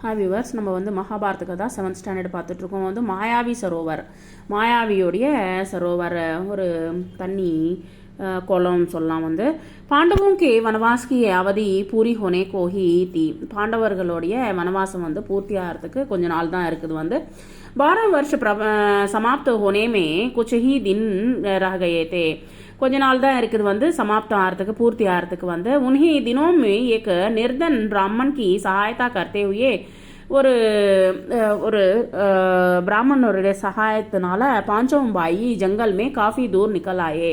Hi viewers, நம்ம வந்து மகாபாரத கதா 7th ஸ்டாண்டர்ட் பார்த்துட்ருக்கோம். வந்து மாயாவி சரோவர், மாயாவியோடைய சரோவர் ஒரு தண்ணி குளம் சொல்லலாம். வந்து பாண்டவோங்கே வனவாஸ்கி அவதி பூரி ஹோனே கோஹி தி, பாண்டவர்களுடைய வனவாசம் வந்து பூர்த்தி ஆகிறதுக்கு கொஞ்ச நாள் தான் இருக்குது. வந்து 12 வருஷ சமாப்த ஹோனேமே குச் ஹி தின் ரह गए थे, கொஞ்ச நாள் தான் இருக்குது வந்து சமாப்தம் ஆகிறதுக்கு பூர்த்தி ஆகிறதுக்கு. வந்து உன்ஹி தினோம் ஏக் நிர்தன் பிராமன் கி சகாயத்தா கர்த்தே हुए, ஒரு ஒரு பிராமணருடைய சகாயத்தினால பாஞ்சவம் பாயி ஜங்கல் மே காஃபி தூர் நிக்கலாயே,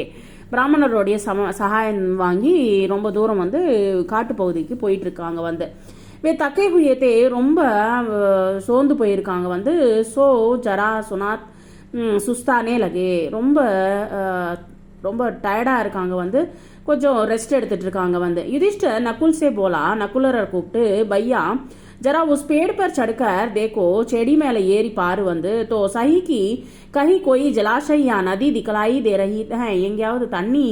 பிராமணருடைய சகாயம் வாங்கி ரொம்ப தூரம் வந்து காட்டுப்பகுதிக்கு போயிட்டுருக்காங்க. வந்து தக்கை குயத்தே ரொம்ப சோர்ந்து போயிருக்காங்க. வந்து சோ ஜரா சுனாத் சுஸ்தானே லகே, ரொம்ப ரொம்ப டயர்டாக இருக்காங்க. வந்து கொஞ்சம் ரெஸ்ட் எடுத்துட்டு இருக்காங்க. வந்து யுதிஷ்டர் நகுல் சே போலா, நகுலரை கூப்பிட்டு பையா जरा उस पेड़ पर चढ़कर देखो, செடி மேலே ஏறி பாரு. வந்து तो सही की कहीं कोई जलाशय या नदी दिखलाई दे रही है, எங்கேயாவது தண்ணி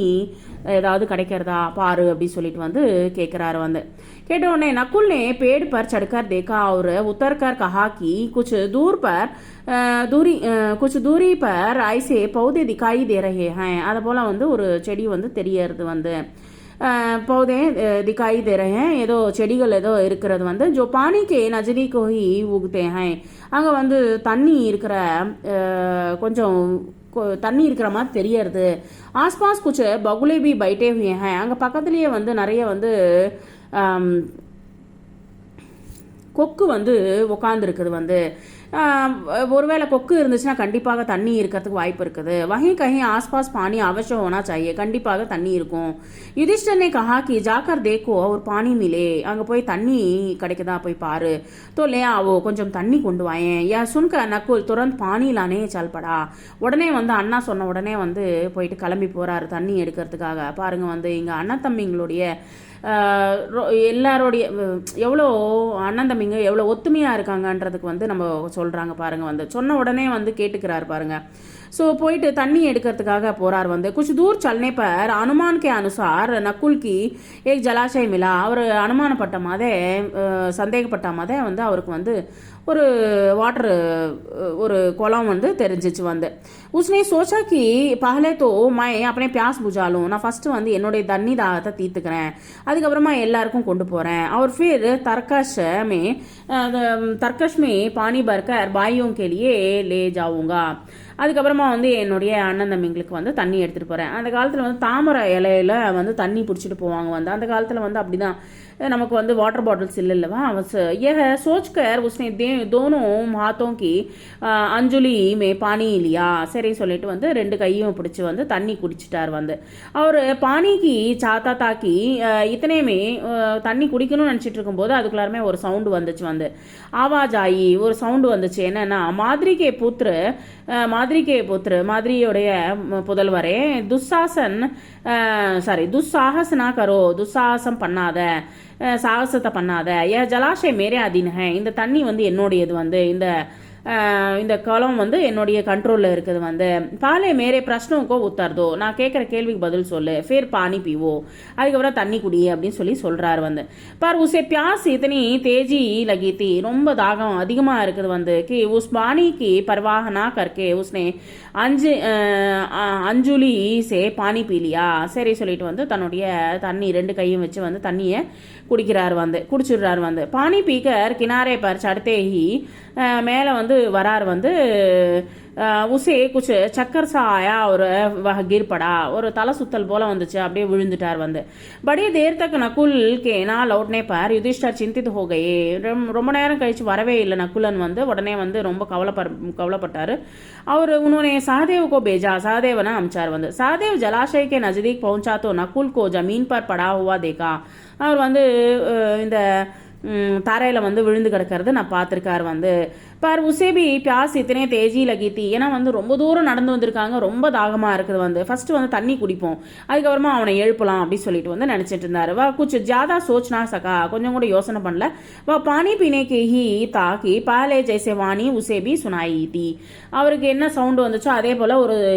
ஏதாவது கிடைக்கிறதா பாரு அப்படி சொல்லிட்டு வந்து கேட்குறாரு. வந்து கேட்ட उन्हें नकुल ने पेड़ पर चढ़कर देखा और उतर कर कहा कि कुछ दूरी पर ऐसे पौधे दिखाई दे रहे हैं, அதை போல் வந்து ஒரு செடி வந்து தெரியறது. வந்து पौधे दिखाई दे रहे हैं, ஏதோ செடிகள் ஏதோ இருக்கிறது. வந்து जो पानी के नजदीक ही उगते हैं, அங்கே வந்து தண்ணி இருக்கிற கொஞ்சம் தண்ணி இருக்கிற மாதிரி தெரியறது. ஆஸ்பாஸ் குछ बगुले भी बैठे हुए हैं, அங்கே பக்கத்துலேயே வந்து நிறைய வந்து கொக்கு வந்து உட்காந்துருக்குது. வந்து ஒருவேளை கொக்கு இருந்துச்சுன்னா கண்டிப்பாக தண்ணி இருக்கிறதுக்கு வாய்ப்பு இருக்குது. வகை கहीं आसपास पानी अवश्य होना चाहिए, கண்டிப்பாக தண்ணி இருக்கும். யுதிஷ்டர் ने कहा कि जाकर देखो और पानी मिले, அங்கே போய் தண்ணி கிடைக்குதா போய் பாரு. तो ले आओ, கொஞ்சம் தண்ணி கொண்டு வாயேன். या सुनकर नकुल तुरंत पानी लाने चल पड़ा, உடனே வந்து அண்ணா சொன்ன உடனே வந்து போயிட்டு கிளம்பி போறாரு தண்ணி எடுக்கிறதுக்காக. பாருங்க வந்து இங்கே அண்ணன் தம்பிங்களுடைய எல்லாரோடைய எவ்வளோ அண்ணன் தம்பிங்க எவ்வளோ ஒத்துமையாக இருக்காங்கன்றதுக்கு வந்து நம்ம சொல்கிறாங்க. பாருங்கள் வந்து சொன்ன உடனே வந்து கேட்டுக்கிறார் பாருங்கள். ஸோ போயிட்டு தண்ணி எடுக்கிறதுக்காக போகிறார். வந்து குछ दूर चलने पर अनुमान के अनुसार नकुल की एक जलाशय मिला, அவர் அனுமானப்பட்ட மாதிரி சந்தேகப்பட்ட மாதிரி வந்து அவருக்கு வந்து ஒரு வாட்டர் ஒரு குளம் வந்து தெரிஞ்சிச்சு. வந்து उसने सोचा कि पहले तो मैं अपने प्यास बुझा लूं, நான் ஃபஸ்ட்டு வந்து என்னுடைய தண்ணி தாகத்தை தீர்த்துக்கிறேன், அதுக்கப்புறமா எல்லாருக்கும் கொண்டு போகிறேன். और फिर तरकश में पानी भरकर भाइयों के लिए ले जाऊंगा, அதுக்கப்புறமா வந்து என்னுடைய அண்ணன் தம்பிங்களுக்கு வந்து தண்ணி எடுத்துகிட்டு போகிறேன். அந்த காலத்தில் வந்து தாமரை இலையில வந்து தண்ணி பிடிச்சிட்டு போவாங்க. வந்து அந்த காலத்தில் வந்து அப்படி தான், நமக்கு வந்து வாட்டர் பாட்டில்ஸ் இல்லைல்லவா. यह सोचकर उसने दोनों हाथों की अंजुलि में पानी लिया, சரி சொல்லிட்டு வந்து ரெண்டு கையும் பிடிச்சி வந்து தண்ணி குடிச்சிட்டார். வந்து அவர் பானிக்கு சாத்தா தாக்கி இத்தனையுமே தண்ணி குடிக்கணும்னு நினச்சிட்டு இருக்கும்போது அதுக்குள்ளாருமே ஒரு சவுண்டு வந்துச்சு. வந்து ஆவாஜ் ஆகி ஒரு சவுண்டு வந்துச்சு. என்னன்னா மாதிரிகே புத்திர மாதிரியோடைய புதல்வரே துஸ்சாகசனா கரோ, துஸ்சாகசம் பண்ணாத, சாகசத்தை பண்ணாத. ஜலாஷய் மேரே அதீன் ஹை, இந்த தண்ணி வந்து என்னுடையது. வந்து இந்த குளம் வந்து என்னுடைய கண்ட்ரோலில் இருக்குது. வந்து பாலே மேரே பிரச்சனைக்கோ உத்தர்தோ, நான் கேட்குற கேள்விக்கு பதில் சொல்லு, ஃபேர் பானி பீவோ, அதுக்கப்புறம் தண்ணி குடி அப்படின்னு சொல்கிறார். வந்து பர் உசே பியாஸ் இத்தனி தேஜி லகித்தி, ரொம்ப தாகம் அதிகமாக இருக்குது. வந்து கி உஸ் பானிக்கு பர்வாகனா கற்கே உஸ்னே அஞ்சுலி சே பானி பீலியா, சரி சொல்லிட்டு வந்து தன்னுடைய தண்ணி ரெண்டு கையும் வச்சு வந்து தண்ணியை குடிக்கிறார். வந்து குடிச்சிடுறாரு. வந்து பானி பீக்கர் கினாரே பர் சடத்தே ஹி, மேலே வந்து வரார். வந்து உசே குछ चक्कर सा आया और वह गिर पड़ा, ஒரு தலை சுத்தல் போல வந்துச்சு, அப்படியே விழுந்துட்டார். வந்து बड़ी देर तक नकुल के ना लौटने पर युधिष्ठिर चिंतित हो गए, ரொம்ப நேரம் கழிச்சு வரவே இல்லை நகுலன். வந்து உடனே வந்து ரொம்ப கவலைப்பட்டார். அவர் उन्होंने सहदेव को भेजा, सहदेवனை அமிச்சார். வந்து सहदेव जलाशय के नजदीक पहुंचा तो नकुल को जमीन पर पड़ा हुआ देखा, அவர் வந்து இந்த தரையில் வந்து விழுந்து கிடக்கிறது நான் பார்த்துருக்கார். வந்து पर उसे भी प्यास इतने तेजी लगी थी ஏன்னா வந்து ரொம்ப தூரம் நடந்து வந்திருக்காங்க, ரொம்ப தாகமாக இருக்குது. வந்து ஃபர்ஸ்ட் வந்து தண்ணி குடிப்போம், அதுக்கப்புறமா அவனை எழுப்பலாம் அப்படின்னு சொல்லிட்டு வந்து நினச்சிட்டு இருந்தாரு. வா குछ ज़्यादा सोच ना सका, கொஞ்சம் கூட யோசனை பண்ணல. வா पानी पीने के ही था कि पहले जैसे वाणी उसे भी सुनाई थी. அவருக்கு என்ன சவுண்டு வந்துச்சோ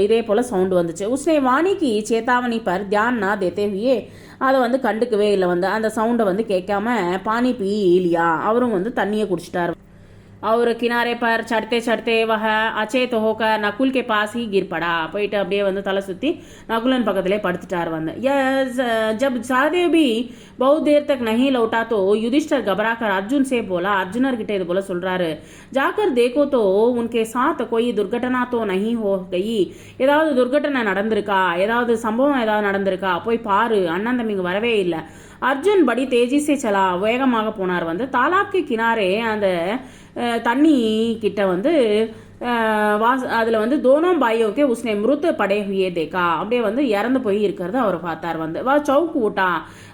இதே போல் சவுண்டு வந்துச்சு. उसने वाणी की चेतावनी पर ध्यान ना देते हुए அதை வந்து கண்டுக்கவே இல்லை. வந்து அந்த சவுண்டை வந்து கேட்காம பானி பீ லியா, அவரும் வந்து தண்ணியை குடிச்சிட்டார். और किनारे पर चढ़ते चढ़ते वह अचेत होकर नकुल के पास ही गिर पड़ा. போயிட்டு அப்படியே வந்து தலை சுற்றி நகுலன் பக்கத்திலே படுத்துட்டார். வந்து जब सहदेव भी बहुत देर तक नहीं लौटा तो युधिष्ठिर घबरा कर अर्जुन से बोला, अर्जुनर கிட்ட இது போல சொல்றாரு, जाकर देखो तो उनके साथ कोई दुर्घटना तो नहीं हो गई, ஏதாவது துர்கட்டனை நடந்திருக்கா, ஏதாவது சம்பவம் ஏதாவது நடந்திருக்கா, போய் பாரு, அண்ணன் தம்பிங்க வரவே இல்லை. அர்ஜுன் படி தேஜி சே சலா, வேகமாக போனார். வந்து தாலாப்க்கு கினாரே, அந்த தண்ணி கிட்ட வந்து அதில் வந்து தோனோம் பாயோக்கே உஸ்னே மிருத்து படை ஹுயே தேக்கா, அப்படியே வந்து இறந்து போய் இருக்கிறது அவர் பார்த்தார். வந்து வா சவுக்கு ஊட்டா,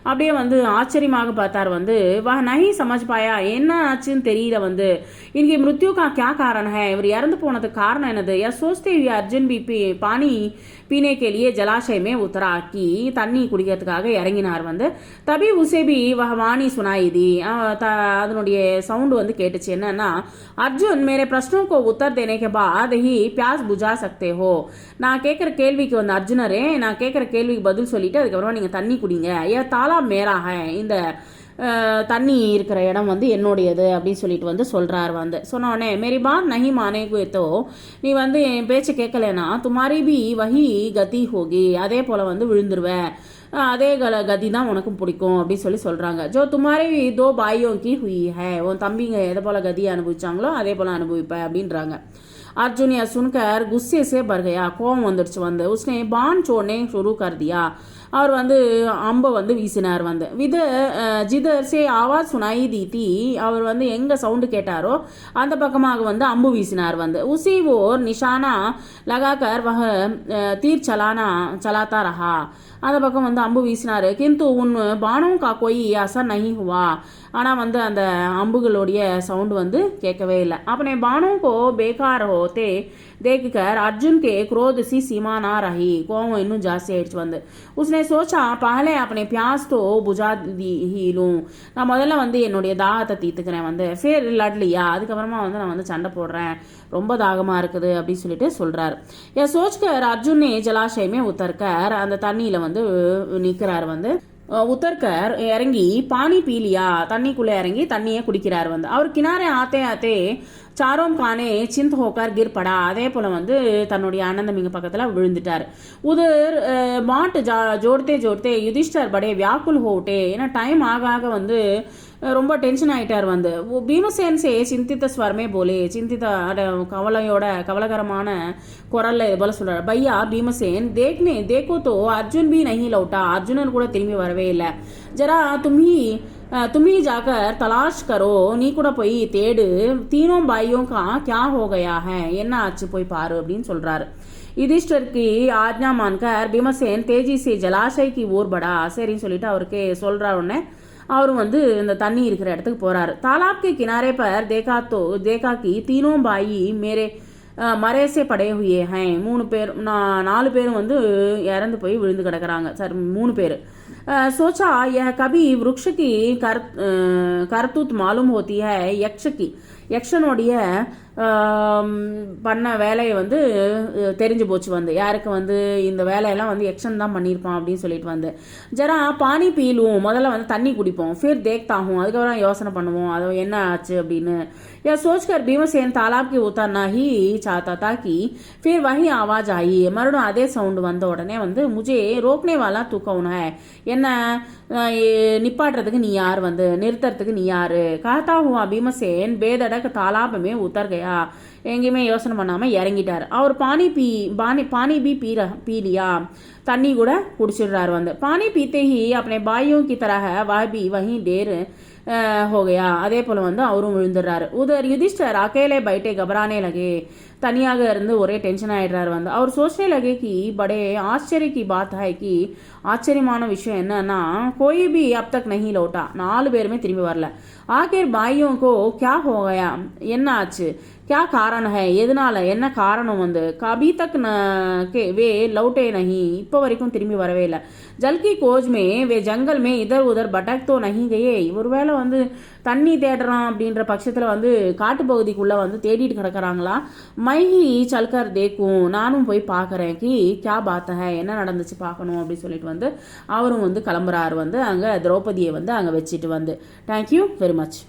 அப்படியே வந்து ஆச்சரியமாக பார்த்தார். வந்து வா நஹி சமஜ் பாயா, என்ன ஆச்சுன்னு தெரியல. வந்து இன்கி மிருத்யுக்கா கியா காரணம் ஹே, இவர் இறந்து போனதுக்கு காரணம் என்னது. யா சோஸ்தே ஹுயே அர்ஜுன் பி பானி பீனே கேலியே ஜலாஷயமே உத்தராக்கி, தண்ணி குடிக்கிறதுக்காக இறங்கினார். வந்து தபி உசேபி வஹ வாணி சுனாயிதி, அதனுடைய சவுண்டு வந்து கேட்டுச்சு. என்னன்னா, அர்ஜுன் மேரே பிரச்சனோக்கு உத்தர் தேனே के बाद ही प्यास बुझा सकते हो. நான் கேட்குற கேள்விக்கு வந்து அர்ஜுனரே, நான் கேட்குற கேள்விக்கு பதில் சொல்லிட்டு அதுக்கப்புறமா நீங்கள் தண்ணி குடிங்க. ஏன் தாலா மேராக, இந்த தண்ணி இருக்கிற இடம் வந்து என்னுடையது அப்படின்னு சொல்லிட்டு வந்து சொல்கிறார். வந்து சொன்னோடனே மேரி பாத் நஹி மானே குயத்தோ, நீ வந்து என் பேச்சை கேட்கலனா துமாரி பி வஹி கதி ஹோகி, அதே போல் வந்து விழுந்துருவேன், அதே கதி தான் உனக்கும் பிடிக்கும் அப்படின்னு சொல்லி சொல்கிறாங்க. ஜோ துமாரி தோ பாயோ கி ஹுயி ஹே, உன் தம்பிங்க எதை போல் கதியை அனுபவிச்சாங்களோ அதே போல் அனுபவிப்பேன் அப்படின்றாங்க. अर्जुन यह सुनकर गुस्से से भर गया, கோபம் வந்துடுச்சு. வந்து उसने बाण छोड़ने शुरू कर दिया, அவர் வந்து அம்பை வந்து வீசினார். வந்து ஜிதர் சே ஆவாஸ் சுனாயி தீதி, அவர் வந்து எங்கே சவுண்டு கேட்டாரோ அந்த பக்கமாக வந்து அம்பு வீசினார். வந்து உசி ஓர் நிஷானா லகாக்கர் வஹ தீர் சலாத்தா ரஹா, அந்த பக்கம் வந்து அம்பு வீசினார். கிந்து உன் பானம் கா கோய் அசர் நஹி ஹுவா, ஆனால் வந்து அந்த அம்புகளுடைய சவுண்டு வந்து கேட்கவே இல்லை. अपने बाणों को बेकार होते देखकर अर्जुन के क्रोध सी सीमा ना रही, கோவம் இன்னும் ஜாஸ்தி ஆயிடுச்சு. வந்து उसने सोचा पहले अपने प्यास तो बुझा ही लूं, நான் முதல்ல வந்து என்னுடைய தாகத்தை தீர்த்துக்கிறேன். வந்து फिर लड़ लिया, அதுக்கப்புறமா வந்து நான் வந்து சண்டை போடுறேன், ரொம்ப தாகமாக இருக்குது அப்படின்னு சொல்லிட்டு சொல்கிறார். யா சோச்கர் அர்ஜுன் ஜலாஷயமே உத்தர்கர், அந்த தண்ணியில் வந்து நிற்கிறார். வந்து உத்தர்கர் இறங்கி பானி பீலியா, தண்ணிக்குள்ளே இறங்கி தண்ணியை குடிக்கிறார். வந்து அவர் கினாரே ஆத்தே ஆத்தே சாரோம் கானே சிந்த் ஹோக்கர் கிர் படா, அதே போல் வந்து தன்னுடைய அண்ணன் தம்பிங்க பக்கத்தில் விழுந்துட்டார். உதர் மாட் ஜோடத்தே ஜோடத்தே யுதிஷ்டர் படே வியாக்குல் ஹோட்டே, ஏன்னா டைம் ஆக ஆக வந்து ரொம்ப டென்ஷன் ஆகிட்டார். வந்து பீமசேன் சே சிந்தித்த ஸ்வரமே போலே, சிந்தித்த கவலைகரமான குரல்ல இது போல சொல்றாரு. பையா பீமசேன் தேக்கோ தோ அர்ஜுன் பி நஹி லௌட்டா, அர்ஜுனன் கூட திரும்பி வரவே இல்லை. ஜரா तुम्ही जाकर तलाश करो, நீ கூட போய் தேடு, तीनों भाइयों का क्या हो गया है, என்ன ஆச்சு போய் பாரு அப்படின்னு சொல்றாரு. युधिष्ठिर की आज्ञा मानकर भीमसेन तेजी से जलाशय की ओर बढ़ा, சரின்னு சொல்லிட்டு அவருக்கு சொல்ற உடனே அவரும் வந்து இந்த தண்ணி இருக்கிற இடத்துக்கு போறாரு. तालाब के किनारे पर देखा कि तीनों भाई मेरे மரேசே படை ஹுயே ஹே, 4 பேரும் வந்து இறந்து போய் விழுந்து கிடக்கிறாங்க. சார் 3 பேர். सोचा यह कभी वृक्ष की करतूत मालूम होती है यक्ष की, யக்ஷனுடைய பண்ண வேலையை வந்து தெரிஞ்சு போச்சு. வந்து யாருக்கு வந்து இந்த வேலையெல்லாம் வந்து யக்ஷன் தான் பண்ணியிருப்பான் அப்படின்னு சொல்லிட்டு வந்து ஜரா பானி பீலுவோம், முதல்ல வந்து தண்ணி குடிப்போம், ஃபிர் தேக்தாகும், அதுக்கப்புறம் யோசனை பண்ணுவோம் அது என்ன ஆச்சு அப்படின்னு. या सोचकर भीमसेन तालाब के उतरना ही चाहता था कि फिर वही आवाज आई, மறுபடியும் அதே சவுண்டு வந்த உடனே வந்து मुझे रोकने वाला तू कौन है, என்ன நிப்பாட்டுறதுக்கு நீ யார், வந்து நிறுத்துறதுக்கு நீ யாரு. कहता हुआ भीमसेन बेधड़क तालाब में उतर गया, எங்கேயுமே யோசனை பண்ணாமல் இறங்கிட்டார். அவர் பானி பி பீலியா, தண்ணி கூட குடிச்சிடுறாரு. வந்து பானி பீते ही अपने भाइयों की तरह वह भी वहीं ढेर हो गया, அதே போல வந்து அவரும் விழுந்துடுறாரு. उधर युधिष्ठिर अकेले बैठे घबराने लगे, தனியாக இருந்து ஒரே டென்ஷன் ஆகிடுறாரு வந்து அவர் सोचने लगे कि बड़े आश्चर्य की बात है कि ஆச்சரியமான விஷயம் என்னன்னா कोई भी अब तक नहीं लौटा 4 பேருமே திரும்பி வரல आखिर भाइयों को क्या हो गया என்ன ஆச்சு क्या कारण है எதனால என்ன காரணம் வந்து कभी तक न के वे लौटे नहीं இப்போ வரைக்கும் திரும்பி வரவே இல்லை जल की खोज में वे जंगल में इधर उधर भटक तो नहीं गए ஒருவேளை வந்து தண்ணி தேடுறான் அப்படின்ற பட்சத்தில் வந்து காட்டுப்பகுதிக்குள்ளே வந்து தேடிட்டு கிடக்குறாங்களா மைஹி சல்கர் தேக்கும் நானும் போய் பார்க்குறேன் கி கே பாத்த ஹை என்ன நடந்துச்சு பார்க்கணும் அப்படின்னு சொல்லிட்டு வந்து அவரும் வந்து கிளம்புறாரு வந்து அங்கே திரௌபதியை வந்து அங்கே வச்சுட்டு வந்து தேங்க்யூ வெரி மச்.